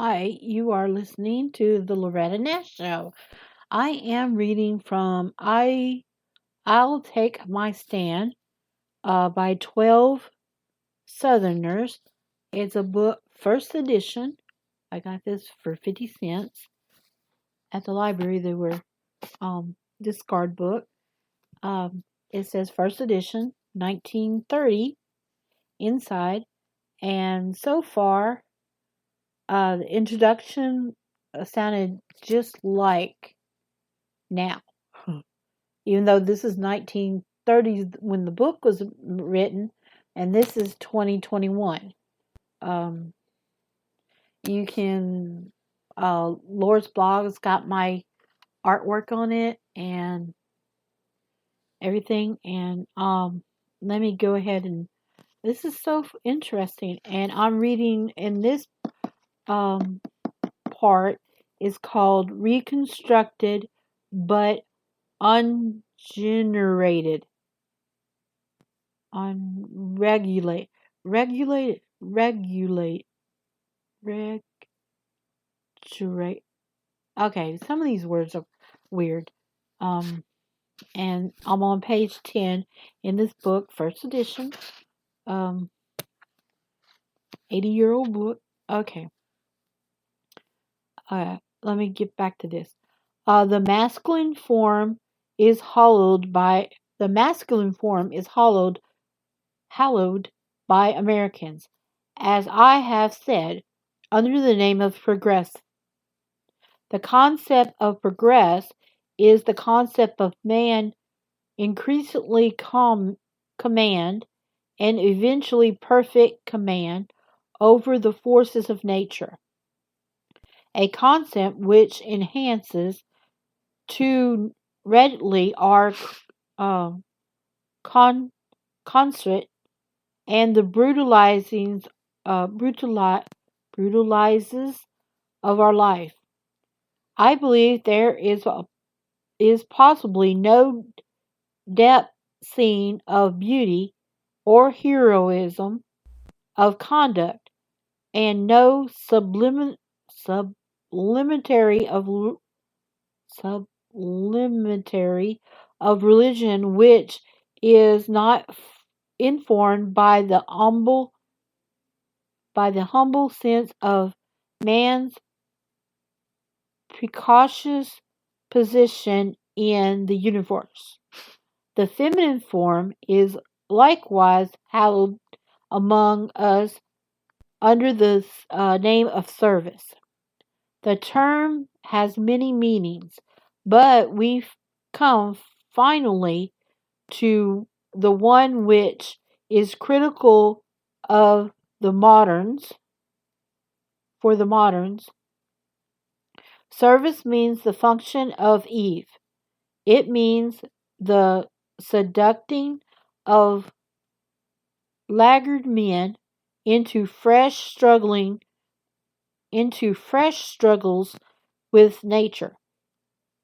Hi, you are listening to the Loretta Nash Show. I am reading from I'll Take My Stand by 12 Southerners. It's a book, first edition. I got this for 50 cents at the library. They were discard book. It says first edition, 1930 inside. And so far, the introduction sounded just like now. Even though this is 1930s when the book was written, and this is 2021. Um, you can, Laura's blog has got my artwork on it and everything. And let me go ahead and this is so interesting. And I'm reading in this um, part is called Reconstructed but Ungenerated. Unregulate, regulate, regulate. Okay, some of these words are weird. Um, and I'm on page 10 in this book, first edition. 80-year-old book. Okay. Let me get back to this. The masculine form is hollowed by the masculine form is hallowed by Americans, as I have said, under the name of progress. The concept of progress is the concept of man increasingly command and eventually perfect command over the forces of nature, a concept which enhances too readily our con- concert and the brutalizes of our life. I believe there is possibly no depth scene of beauty or heroism of conduct, and no sublimitary of sublimitary of religion which is not informed by the humble sense of man's precocious position in the universe. The feminine form is likewise hallowed among us under the name of service. The term has many meanings, but we've come finally to the one which is critical of the moderns. For the moderns, service means the function of Eve. It means the seducting of laggard men into fresh struggles with nature.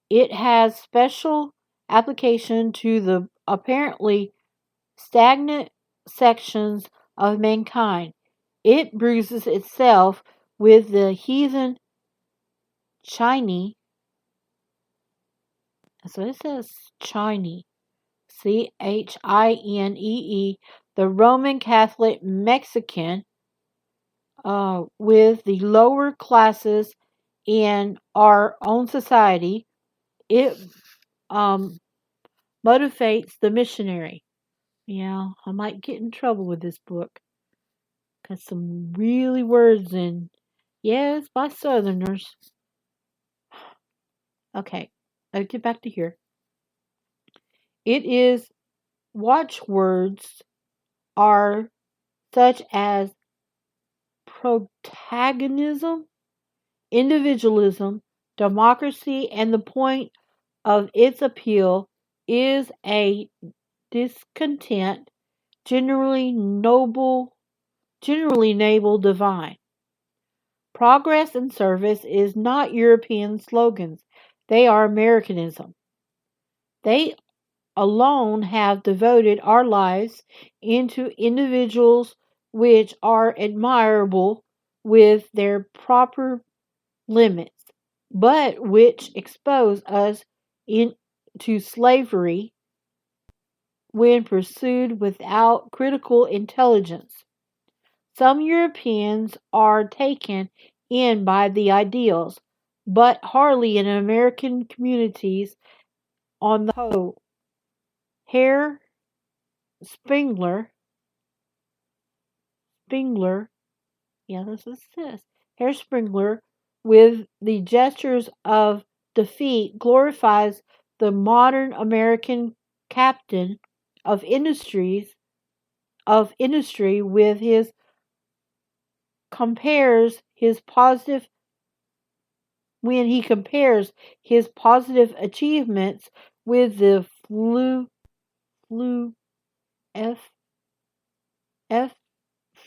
It has special application to the apparently stagnant sections of mankind. It bruises itself with the heathen Chinese. So it says Chinese. Chinee, the Roman Catholic Mexican, with the lower classes in our own society. It um, motivates the missionary. Yeah, I might get in trouble with this book because some really words in. Yeah, it's by Southerners. Okay, let's get back to here. It is watchwords are such as protagonism, individualism, democracy, and the point of its appeal is a discontent, generally noble divine. Progress and service is not European slogans. They are Americanism. They alone have devoted our lives into individuals which are admirable with their proper limits, but which expose us to slavery when pursued without critical intelligence. Some Europeans are taken in by the ideals, but hardly in American communities on the whole. Herr Spengler, Spengler, yeah, this is this. Herr Spengler, with the gestures of defeat, glorifies the modern American captain of industry with his compares his positive when he compares his positive achievements with the flu f f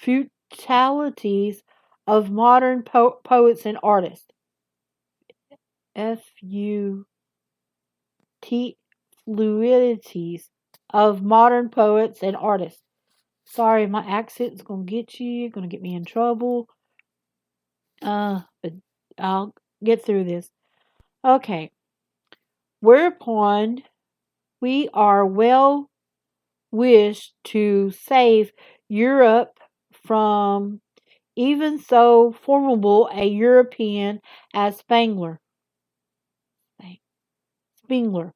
futilities of modern poets and artists. F-U fluidities of modern poets and artists. Sorry, my accent's gonna get you, gonna get me in trouble. But I'll get through this. Okay. Whereupon we are well wished to save Europe from even so formidable a European as Spengler. Spengler.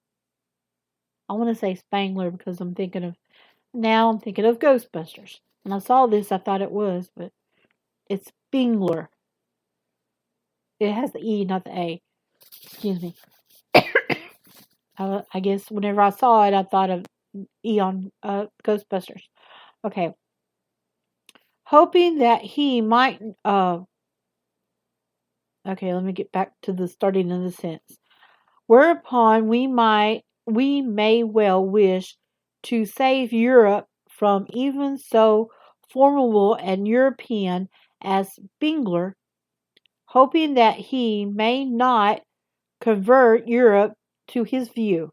I want to say Spangler because I'm thinking of Ghostbusters. When I saw this, I thought it was, but it's Spengler. It has the E, not the A. Excuse me. I guess whenever I saw it, I thought of E on Ghostbusters. Okay. Hoping that he might. Okay, let me get back to the starting of the sentence. Whereupon we may well wish to save Europe from even so formidable an European as Spengler, hoping that he may not convert Europe to his view,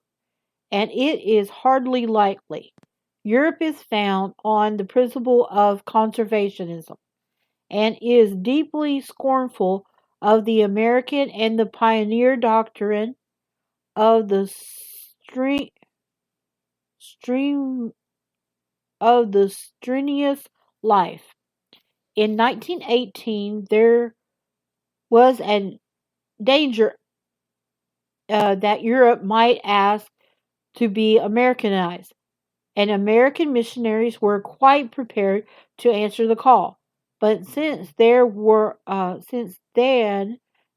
and it is hardly likely. Europe is found on the principle of conservationism, and is deeply scornful of the American and the pioneer doctrine of the stream of the strenuous life. In 1918, there was a danger that Europe might ask to be Americanized, and American missionaries were quite prepared to answer the call. But since then,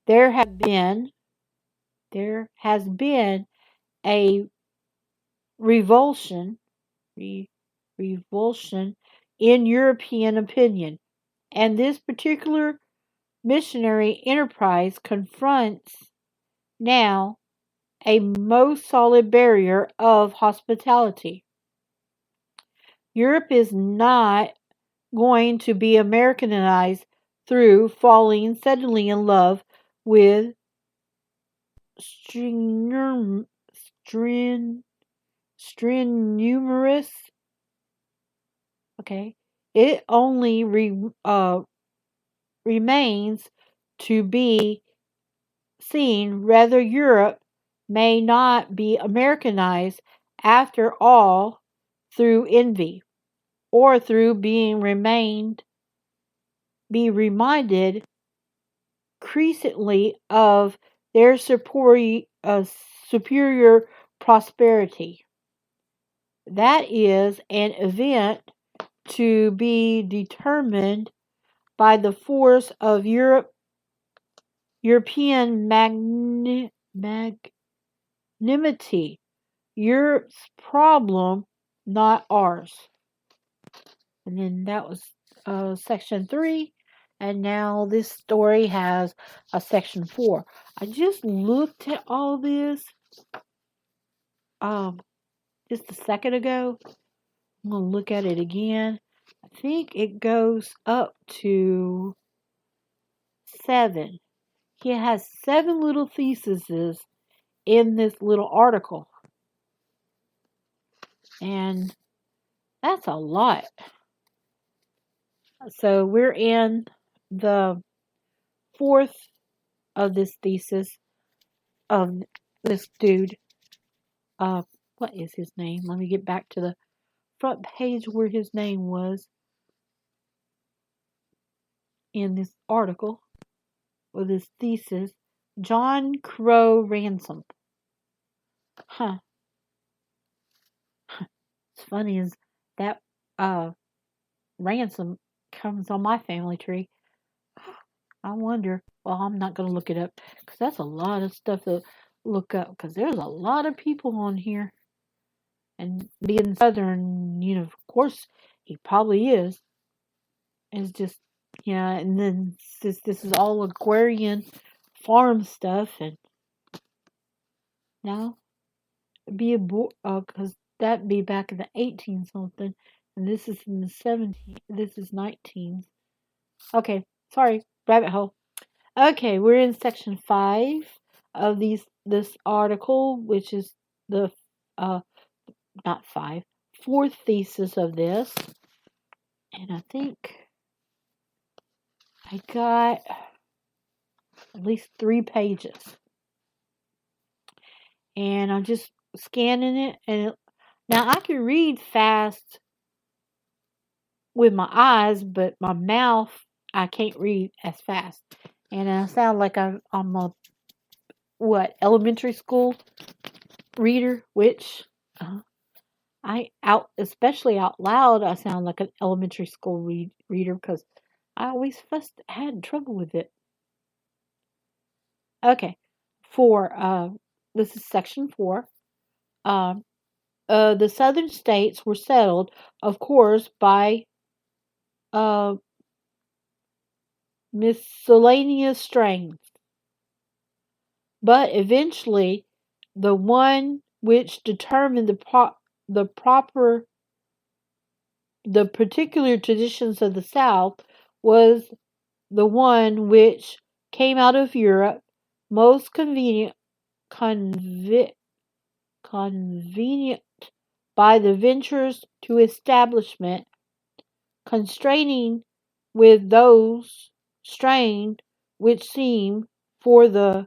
there have been there has been a revulsion revulsion in European opinion, and this particular missionary enterprise confronts now a most solid barrier of hospitality. Europe is not going to be Americanized through falling suddenly in love with stren, strenumerous. Okay, it only remains to be seen whether Europe may not be Americanized after all through envy, or through be reminded increasingly of their superior prosperity. That is an event to be determined by the force of European magnanimity. Europe's problem, not ours. And then that was section 3. And now this story has a section 4. I just looked at all this just a second ago. I'm going to look at it again. I think it goes up to 7. He has 7 little theses in this little article. And that's a lot. So we're in the fourth of this thesis of this dude. What is his name? Let me get back to the front page where his name was in this article or this thesis. John Crow Ransom. Huh. It's funny is that Ransom comes on my family tree. I wonder. Well, I'm not going to look it up because that's a lot of stuff to look up because there's a lot of people on here. And being Southern, of course, he probably is. It's just, yeah, and then since this is all Aquarian farm stuff, and now be a because that'd be back in the 18 something, and this is in the 17. This is 19. Okay, sorry, rabbit hole. Okay, we're in section 5 of this article, which is the not 5, fourth thesis of this, and I think I got at least 3 pages, and I'm just scanning it, and now I can read fast with my eyes, but my mouth I can't read as fast, and I sound like I'm a elementary school reader, which especially out loud, I sound like an elementary school reader because I always had trouble with it. Okay, this is section 4. The southern states were settled, of course, by miscellaneous strains, but eventually the one which determined the particular traditions of the South was the one which came out of Europe, most convenient by the ventures to establishment, constraining with those strained which seem for the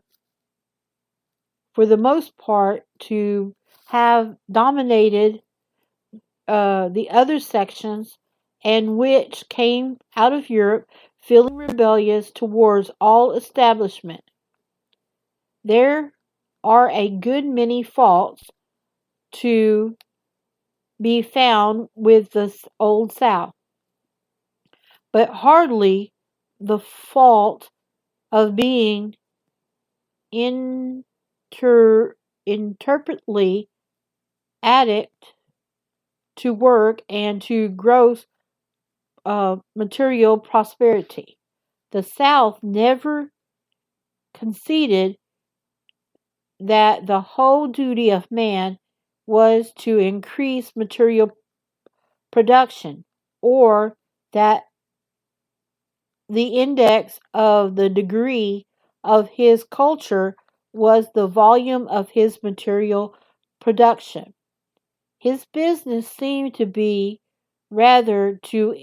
most part to have dominated the other sections, and which came out of Europe feeling rebellious towards all establishment. There are a good many faults to be found with the Old South, but hardly the fault of being interpretedly addict to work and to gross material prosperity. The South never conceded that the whole duty of man was to increase material production, or that the index of the degree of his culture was the volume of his material production. His business seemed to be rather to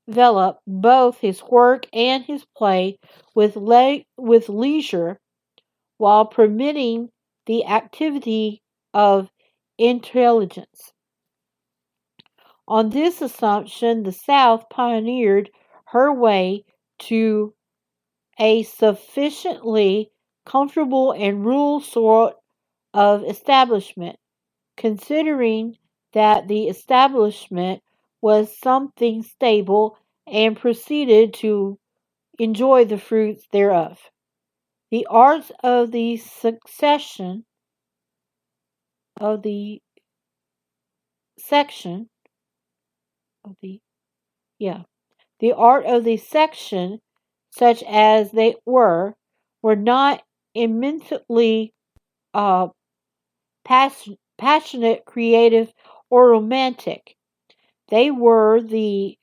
envelop both his work and his play with leisure, while permitting the activity of intelligence. On this assumption, the South pioneered her way to a sufficiently comfortable and rural sort of establishment, considering that the establishment was something stable, and proceeded to enjoy the fruits thereof. The arts of the section of the the art of the section, such as they were not immensely uh, passionate, creative, or romantic. They were the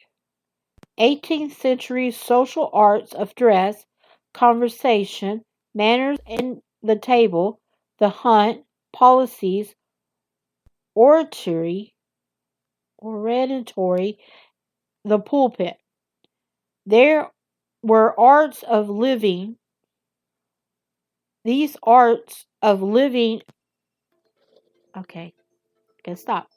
18th century social arts of dress, conversation, manners and the table, the hunt, policies, oratory, the pulpit. There were arts of living. These arts of living. Okay, gotta stop.